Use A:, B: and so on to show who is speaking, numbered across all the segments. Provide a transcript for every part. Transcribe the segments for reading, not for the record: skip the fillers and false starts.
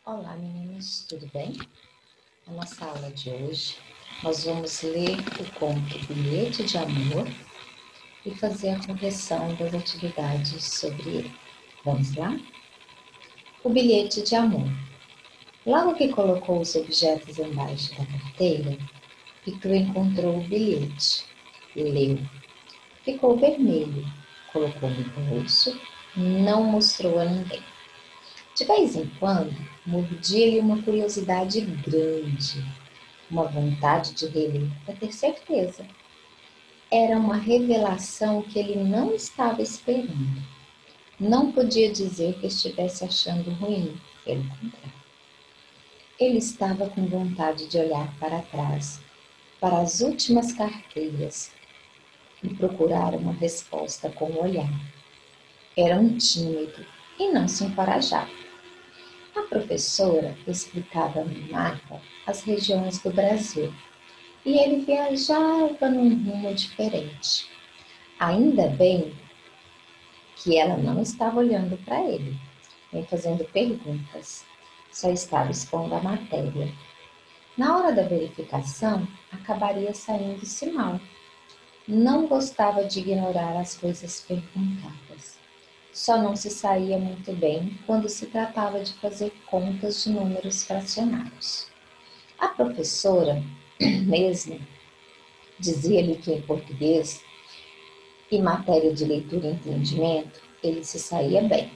A: Olá, meninos, tudo bem? Na nossa aula de hoje, nós vamos ler o conto Bilhete de Amor e fazer a correção das atividades sobre ele. Vamos lá? O bilhete de amor. Logo que colocou os objetos embaixo da carteira, Pitu encontrou o bilhete e leu. Ficou vermelho, colocou no bolso, não mostrou a ninguém. De vez em quando, mordia-lhe uma curiosidade grande, uma vontade de reler para ter certeza. Era uma revelação que ele não estava esperando. Não podia dizer que estivesse achando ruim, pelo contrário. Ele estava com vontade de olhar para trás, para as últimas carteiras, e procurar uma resposta com o olhar. Era um tímido e não se encorajava. A professora explicava no mapa as regiões do Brasil e ele viajava num rumo diferente. Ainda bem que ela não estava olhando para ele, nem fazendo perguntas, só estava expondo a matéria. Na hora da verificação, acabaria saindo-se mal. Não gostava de ignorar as coisas perguntadas. Só não se saía muito bem quando se tratava de fazer contas de números fracionários. A professora, mesmo, dizia-lhe que em português e matéria de leitura e entendimento ele se saía bem,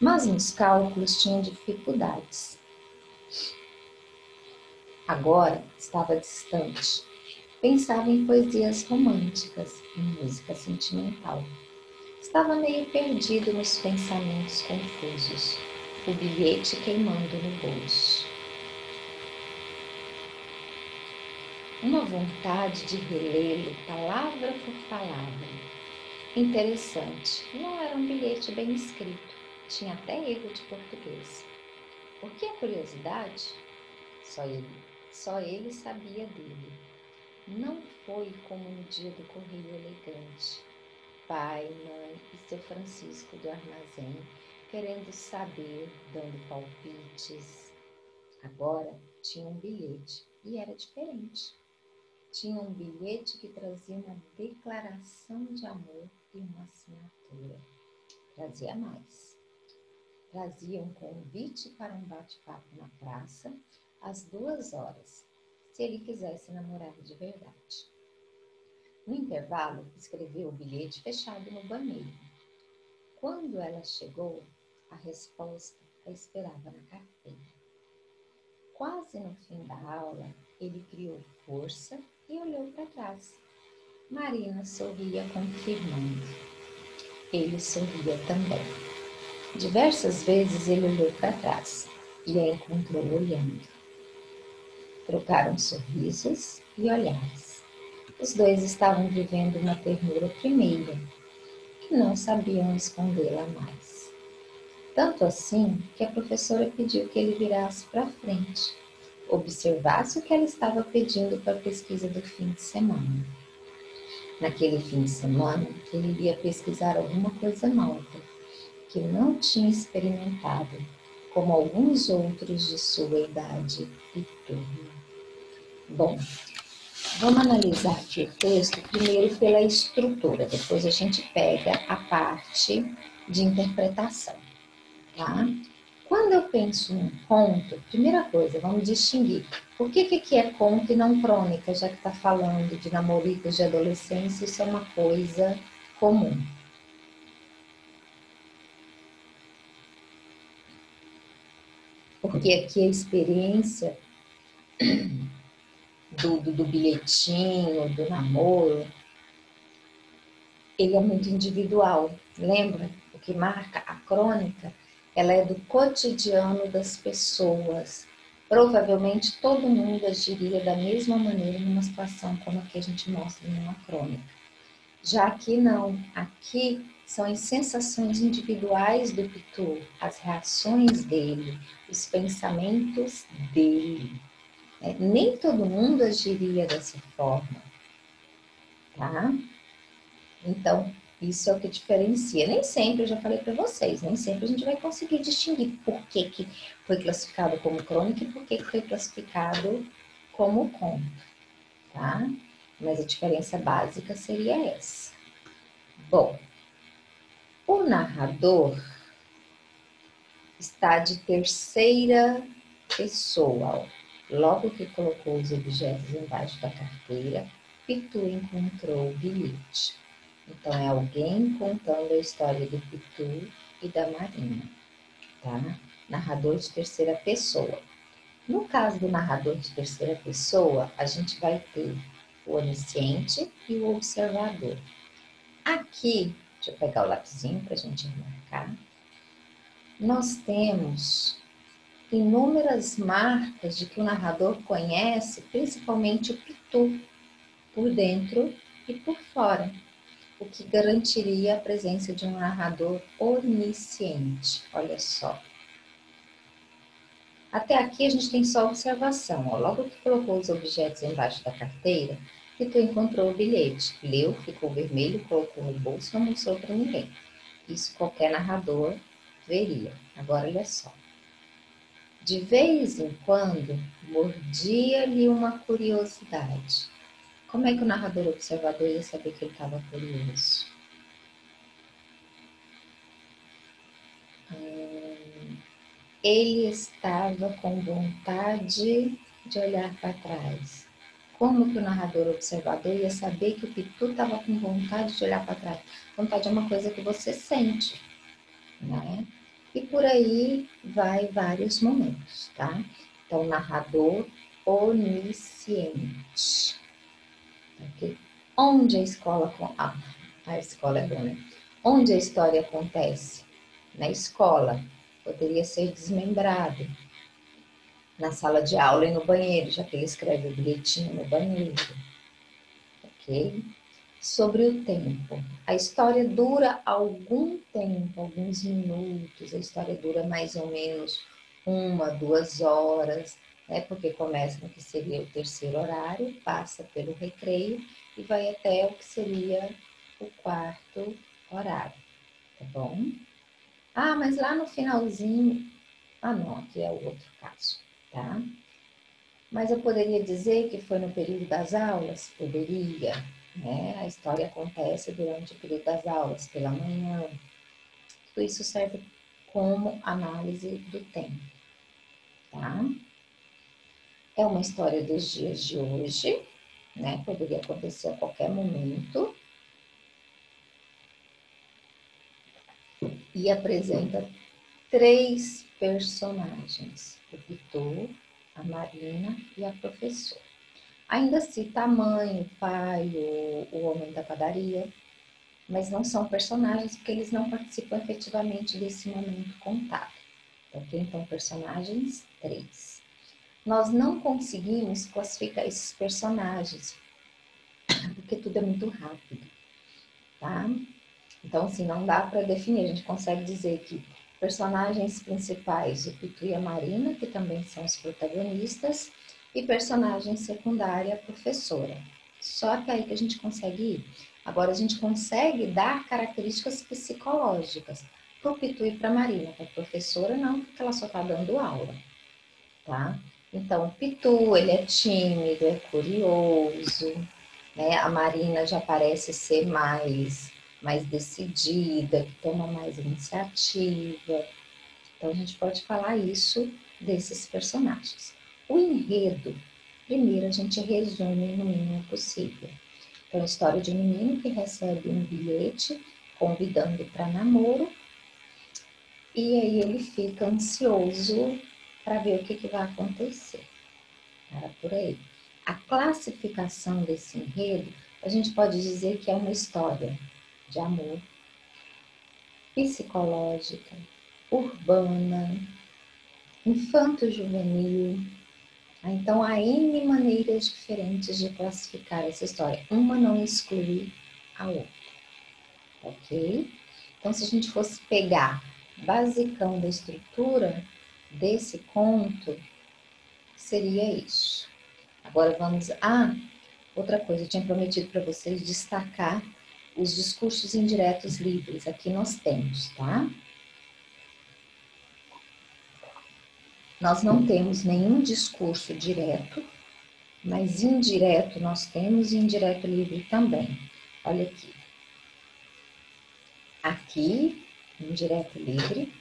A: mas nos cálculos tinha dificuldades. Agora estava distante. Pensava em poesias românticas e música sentimental. Estava meio perdido nos pensamentos confusos, o bilhete queimando no bolso. Uma vontade de relê-lo palavra por palavra. Interessante, não era um bilhete bem escrito, tinha até erro de português. Por que a curiosidade? Só ele sabia dele. Não foi como no dia do correio elegante. Pai, mãe e seu Francisco do armazém, querendo saber, dando palpites. Agora tinha um bilhete e era diferente. Tinha um bilhete que trazia uma declaração de amor e uma assinatura. Trazia mais. Trazia um convite para um bate-papo na praça às 2 horas, se ele quisesse namorar de verdade. No intervalo, escreveu o bilhete fechado no banheiro. Quando ela chegou, a resposta a esperava na carteira. Quase no fim da aula, ele criou força e olhou para trás. Marina sorria confirmando. Ele sorria também. Diversas vezes ele olhou para trás e a encontrou olhando. Trocaram sorrisos e olhares. Os dois estavam vivendo uma ternura primeira e não sabiam escondê-la mais. Tanto assim que a professora pediu que ele virasse para frente, observasse o que ela estava pedindo para a pesquisa do fim de semana. Naquele fim de semana, ele iria pesquisar alguma coisa nova, que não tinha experimentado, como alguns outros de sua idade e turma. Bom, vamos analisar aqui o texto primeiro pela estrutura, depois a gente pega a parte de interpretação, tá? Quando eu penso num conto, primeira coisa, vamos distinguir. Por que aqui é conto e não crônica, já que está falando de namoricos de adolescência, isso é uma coisa comum. Porque aqui a experiência do bilhetinho, do namoro, ele é muito individual. Lembra? O que marca a crônica, ela é do cotidiano das pessoas. Provavelmente todo mundo agiria da mesma maneira numa situação como a que a gente mostra numa crônica. Já aqui não, aqui são as sensações individuais do Pitu, as reações dele, os pensamentos dele. Nem todo mundo agiria dessa forma, tá? Então, Isso é o que diferencia. Nem sempre, eu já falei para vocês, nem sempre a gente vai conseguir distinguir por que, que foi classificado como crônica e por que, que foi classificado como conto, tá? Mas a diferença básica seria essa. Bom, o narrador está de terceira pessoa. Logo que colocou os objetos embaixo da carteira, Pitu encontrou o bilhete. Então, é alguém contando a história do Pitu e da Marina, tá? Narrador de terceira pessoa. No caso do narrador de terceira pessoa, a gente vai ter o onisciente e o observador. Aqui, deixa eu pegar o lapisinho para a gente marcar. Nós temos inúmeras marcas de que o narrador conhece, principalmente o Pitu, por dentro e por fora, o que garantiria a presença de um narrador onisciente. Olha só. Até aqui a gente tem só observação. Ó. Logo que colocou os objetos embaixo da carteira, Pitu encontrou o bilhete, leu, ficou vermelho, colocou no bolso e não mostrou para ninguém. Isso qualquer narrador veria. Agora olha só. De vez em quando, mordia-lhe uma curiosidade. Como é que o narrador observador ia saber que ele estava curioso? Ele estava com vontade de olhar para trás. Como que o narrador observador ia saber que o Pitu estava com vontade de olhar para trás? Vontade é uma coisa que você sente, né? E por aí vai vários momentos, tá? Então, narrador onisciente. Okay? Onde a escola... a escola é boa, né? Onde a história acontece? Na escola. Poderia ser desmembrado. Na sala de aula e no banheiro, já que ele escreve o bilhetinho no banheiro. Ok? Sobre o tempo. A história dura algum tempo, alguns minutos. A história dura mais ou menos 1, 2 horas, né? Porque começa no que seria o terceiro horário, passa pelo recreio e vai até o que seria o quarto horário, tá bom? Ah, mas lá no finalzinho... Ah, não, aqui é o outro caso, tá? Mas eu poderia dizer que foi no período das aulas? Poderia, né? A história acontece durante o período das aulas, pela manhã. Tudo isso serve como análise do tempo, tá? É uma história dos dias de hoje, né? Poderia acontecer a qualquer momento. E apresenta 3 personagens: o Pitu, a Marina e a professora. Ainda cita a mãe, o pai, o homem da padaria, mas não são personagens porque eles não participam efetivamente desse momento contado. Ok? Então, personagens 3. Nós não conseguimos classificar esses personagens porque tudo é muito rápido, tá? Então, assim, não dá para definir. A gente consegue dizer que personagens principais, o Pitu e a Marina, que também são os protagonistas, e personagem secundária, a professora. Só que aí que a gente consegue ir. Agora, a gente consegue dar características psicológicas para o Pitu e para a Marina. Para a professora, não, porque ela só está dando aula, tá? Então, o Pitu, ele é tímido, é curioso, né? A Marina já parece ser mais decidida, que toma mais iniciativa. Então, a gente pode falar isso desses personagens. O enredo, primeiro a gente resume no mínimo possível. Então, a história de um menino que recebe um bilhete convidando para namoro e aí ele fica ansioso para ver o que vai acontecer. Para por aí. A classificação desse enredo, a gente pode dizer que é uma história de amor, psicológica, urbana, infanto-juvenil. Então, há N maneiras diferentes de classificar essa história. Uma não exclui a outra, ok? Então, se a gente fosse pegar basicão da estrutura desse conto, seria isso. Agora vamos... outra coisa, eu tinha prometido para vocês destacar os discursos indiretos livres. Aqui nós temos, tá? Nós não temos nenhum discurso direto, mas indireto nós temos e indireto livre também. Olha aqui. Aqui, indireto livre,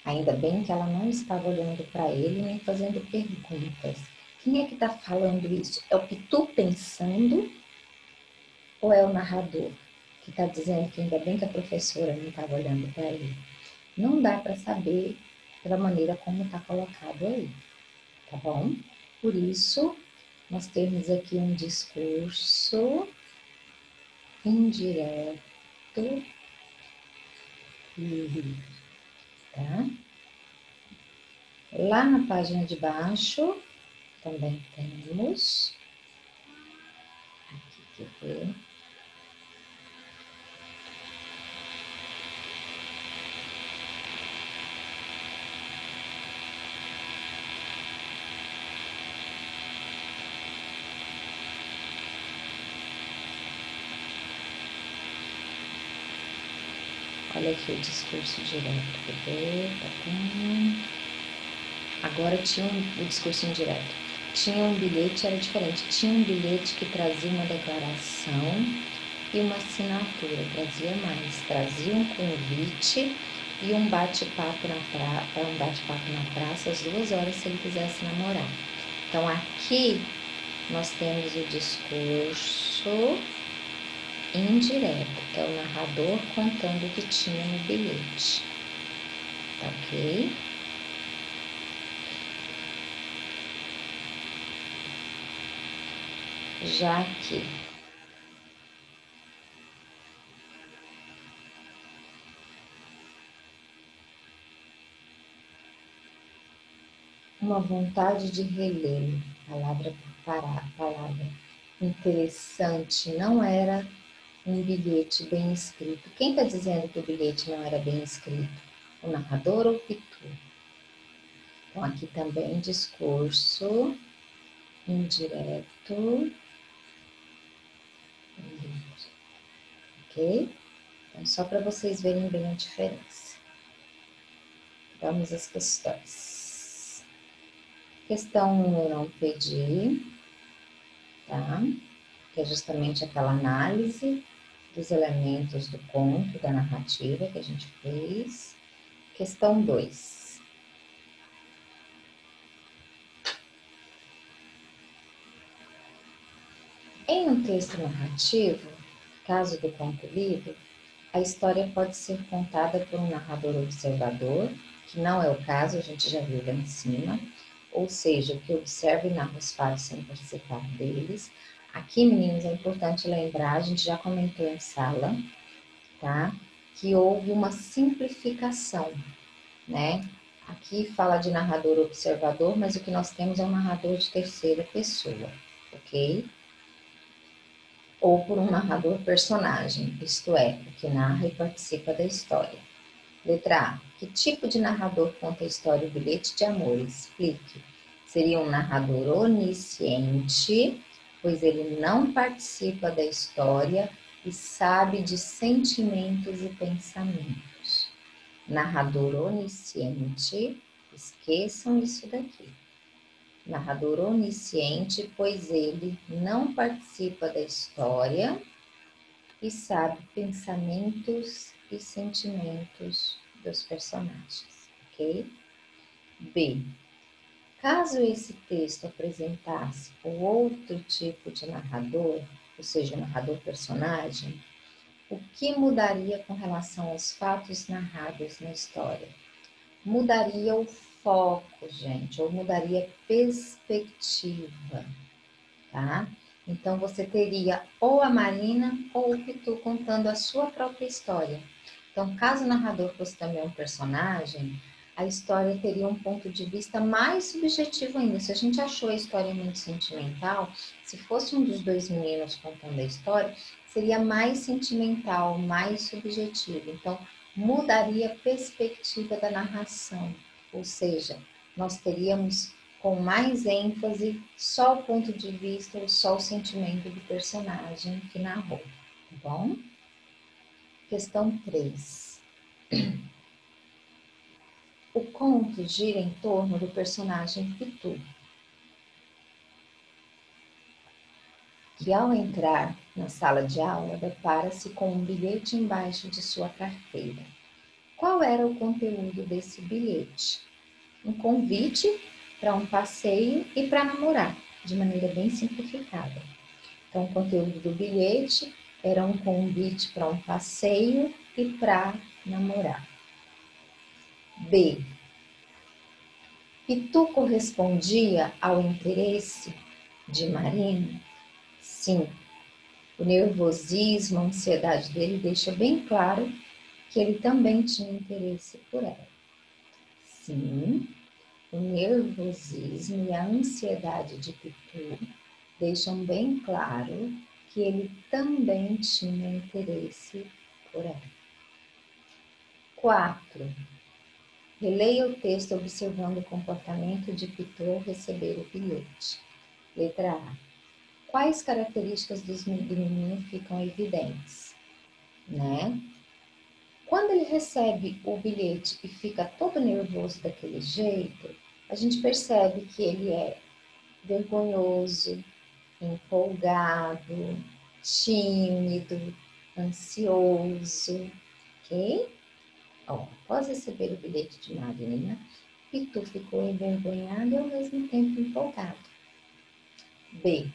A: ainda bem que ela não estava olhando para ele nem fazendo perguntas. Quem é que está falando isso? É o Pitu pensando ou é o narrador que está dizendo que ainda bem que a professora não estava olhando para ele? Não dá para saber pela maneira como está colocado aí, tá bom? Por isso, nós temos aqui um discurso indireto livre, tá? Lá na página de baixo, também temos, aqui, quer ver? Olha aqui o discurso direto, quer ver? Agora tinha o discurso indireto. Tinha um bilhete, era diferente. Tinha um bilhete que trazia uma declaração e uma assinatura. Trazia mais. Trazia um convite e um bate-papo na praça às 2 horas se ele quisesse namorar. Então aqui nós temos o discurso indireto, é o narrador contando o que tinha no bilhete, tá ok? Já aqui, uma vontade de relê-lo, palavra por palavra, interessante, não era um bilhete bem escrito. Quem está dizendo que o bilhete não era bem escrito? O narrador ou o Pitu? Então, aqui também discurso indireto, ok? Então, só para vocês verem bem a diferença. Vamos às questões. Questão número 1, pedir, tá? Que é justamente aquela análise dos elementos do conto, da narrativa que a gente fez. Questão 2. Em um texto narrativo, caso do conto livre, a história pode ser contada por um narrador observador, que não é o caso, a gente já viu lá em cima, ou seja, o que observa e narra os fatos sem participar deles. Aqui, meninos, é importante lembrar, a gente já comentou em sala, tá? Que houve uma simplificação, né? Aqui fala de narrador observador, mas o que nós temos é um narrador de terceira pessoa, ok? Ou por um narrador personagem, isto é, o que narra e participa da história. Letra A. Que tipo de narrador conta a história O Bilhete de Amor? Explique. Seria um narrador onisciente, pois ele não participa da história e sabe de sentimentos e pensamentos. Narrador onisciente, esqueçam isso daqui. Narrador onisciente, pois ele não participa da história e sabe pensamentos e sentimentos dos personagens, ok? B. Caso esse texto apresentasse o outro tipo de narrador, ou seja, o narrador personagem, o que mudaria com relação aos fatos narrados na história? Mudaria o foco, gente, ou mudaria a perspectiva, tá? Então, você teria ou a Marina ou o Pitu contando a sua própria história. Então, caso o narrador fosse também um personagem, a história teria um ponto de vista mais subjetivo ainda. Se a gente achou a história muito sentimental, se fosse um dos dois meninos contando a história, seria mais sentimental, mais subjetivo. Então, mudaria a perspectiva da narração. Ou seja, nós teríamos com mais ênfase só o ponto de vista ou só o sentimento do personagem que narrou, tá bom? Questão 3. O conto gira em torno do personagem Pitu, que ao entrar na sala de aula depara-se com um bilhete embaixo de sua carteira. Qual era o conteúdo desse bilhete? Um convite para um passeio e para namorar, de maneira bem simplificada. Então, o conteúdo do bilhete era um convite para um passeio e para namorar. B. Pitu correspondia ao interesse de Marina? Sim. O nervosismo, a ansiedade dele deixa bem claro que ele também tinha interesse por ela. Sim, o nervosismo e a ansiedade de Pitu deixam bem claro que ele também tinha interesse por ela. 4. Releia o texto observando o comportamento de Pitu ao receber o bilhete. Letra A. Quais características do menino ficam evidentes? Né? Quando ele recebe o bilhete e fica todo nervoso daquele jeito, a gente percebe que ele é vergonhoso, empolgado, tímido, ansioso, ok? Após receber o bilhete de Marina, Pitu ficou envergonhado e ao mesmo tempo empolgado. B.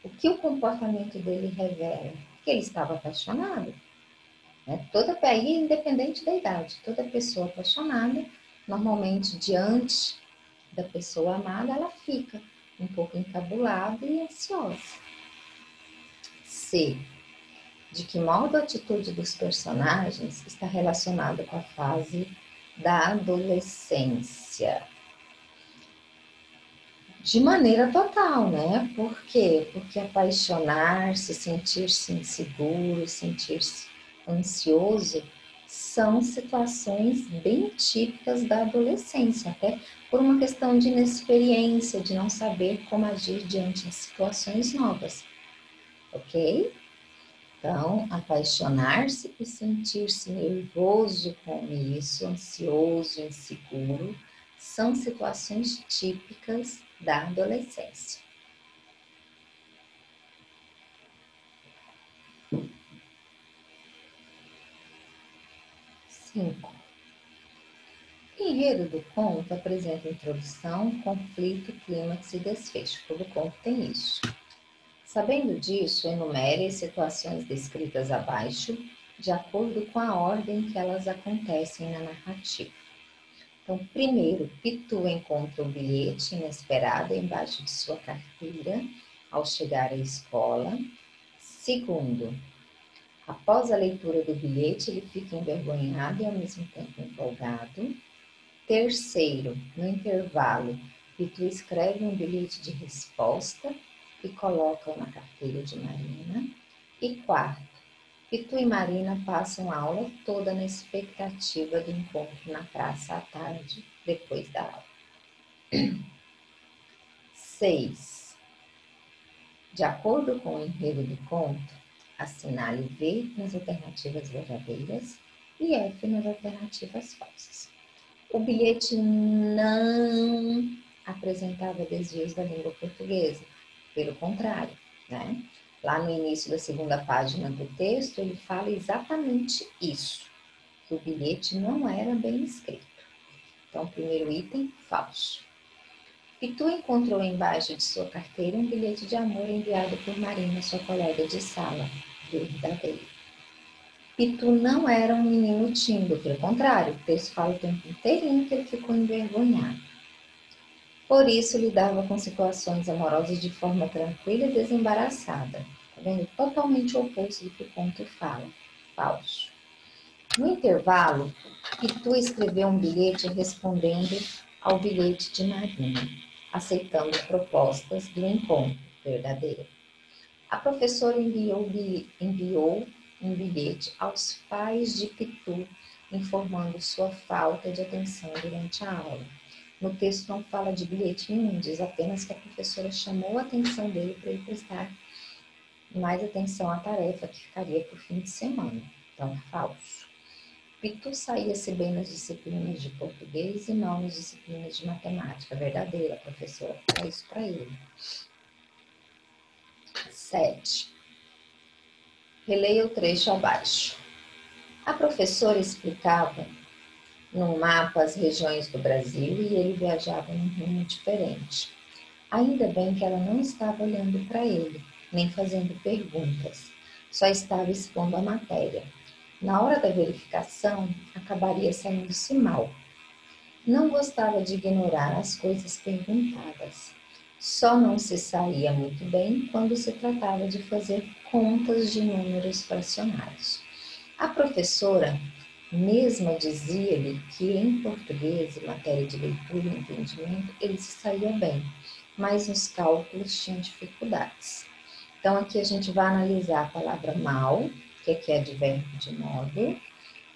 A: O que o comportamento dele revela? Que ele estava apaixonado. Toda aí, independente da idade, toda pessoa apaixonada, normalmente diante da pessoa amada, ela fica um pouco encabulada e ansiosa. C. De que modo a atitude dos personagens está relacionada com a fase da adolescência? De maneira total, né? Por quê? Porque apaixonar-se, sentir-se inseguro, sentir-se ansioso, são situações bem típicas da adolescência, até por uma questão de inexperiência, de não saber como agir diante de situações novas, ok? Então, apaixonar-se e sentir-se nervoso com isso, ansioso, inseguro, são situações típicas da adolescência. 5. O enredo do conto apresenta introdução, conflito, clímax e desfecho. Todo conto tem isso. Sabendo disso, enumere as situações descritas abaixo, de acordo com a ordem que elas acontecem na narrativa. Então, primeiro, Pitu encontra um bilhete inesperado embaixo de sua carteira ao chegar à escola. Segundo, após a leitura do bilhete, ele fica envergonhado e ao mesmo tempo empolgado. Terceiro, no intervalo, Pitu escreve um bilhete de resposta e coloca na carteira de Marina. E quarto, Pitu e Marina passam a aula toda na expectativa do encontro na praça à tarde, depois da aula. 6. De acordo com o enredo do conto, assinale V nas alternativas verdadeiras e F nas alternativas falsas. O bilhete não apresentava desvios da língua portuguesa, pelo contrário, né? Lá no início da segunda página do texto, ele fala exatamente isso, que o bilhete não era bem escrito. Então, primeiro item, falso. Pitu encontrou embaixo de sua carteira um bilhete de amor enviado por Marina, sua colega de sala, verdadeiro. Pitu não era um menino tímido, pelo contrário, o texto fala o tempo inteirinho que ele ficou envergonhado. Por isso, lidava com situações amorosas de forma tranquila e desembaraçada. Tá vendo? Totalmente o oposto do que o conto fala. Falso. No intervalo, Pitu escreveu um bilhete respondendo ao bilhete de Marina, aceitando propostas do encontro verdadeiro. A professora enviou um bilhete aos pais de Pitu, informando sua falta de atenção durante a aula. No texto não fala de bilhete nenhum, diz apenas que a professora chamou a atenção dele para ele prestar mais atenção à tarefa que ficaria para o fim de semana. Então, falso. Pitu saía-se bem nas disciplinas de português e não nas disciplinas de matemática. Verdadeira, a professora fala isso para ele. 7. Releia o trecho abaixo. A professora explicava num mapa as regiões do Brasil e ele viajava num rumo diferente. Ainda bem que ela não estava olhando para ele, nem fazendo perguntas, só estava expondo a matéria. Na hora da verificação, acabaria saindo-se mal. Não gostava de ignorar as coisas perguntadas. Só não se saía muito bem quando se tratava de fazer contas de números fracionários. A professora mesma dizia-lhe que em português, em matéria de leitura e entendimento, ele se saía bem, mas nos cálculos tinha dificuldades. Então, aqui a gente vai analisar a palavra mal, que aqui é advérbio de modo,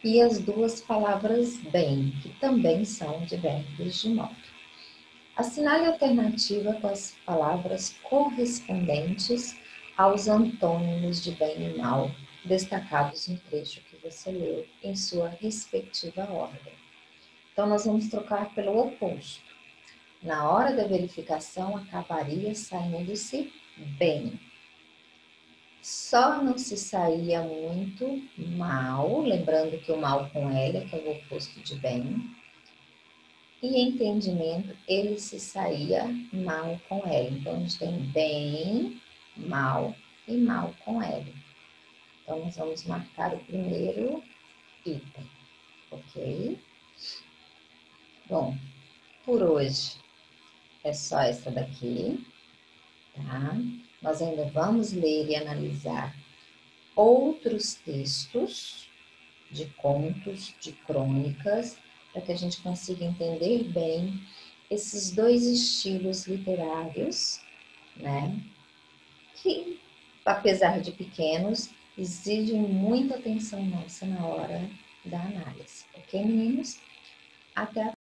A: e as duas palavras bem, que também são advérbios de modo. Assinale a alternativa com as palavras correspondentes aos antônimos de bem e mal, destacados no trecho que você leu, em sua respectiva ordem. Então, nós vamos trocar pelo oposto. Na hora da verificação, acabaria saindo-se bem. Só não se saía muito mal, lembrando que o mal com L, que é o oposto de bem, e entendimento, ele se saía mal com L. Então, a gente tem bem, mal e mal com L. Então, nós vamos marcar o primeiro item, ok? Bom, por hoje é só essa daqui, tá? Nós ainda vamos ler e analisar outros textos de contos, de crônicas, para que a gente consiga entender bem esses dois estilos literários, né? Que, apesar de pequenos, exigem muita atenção nossa na hora da análise. Ok, meninos? Até a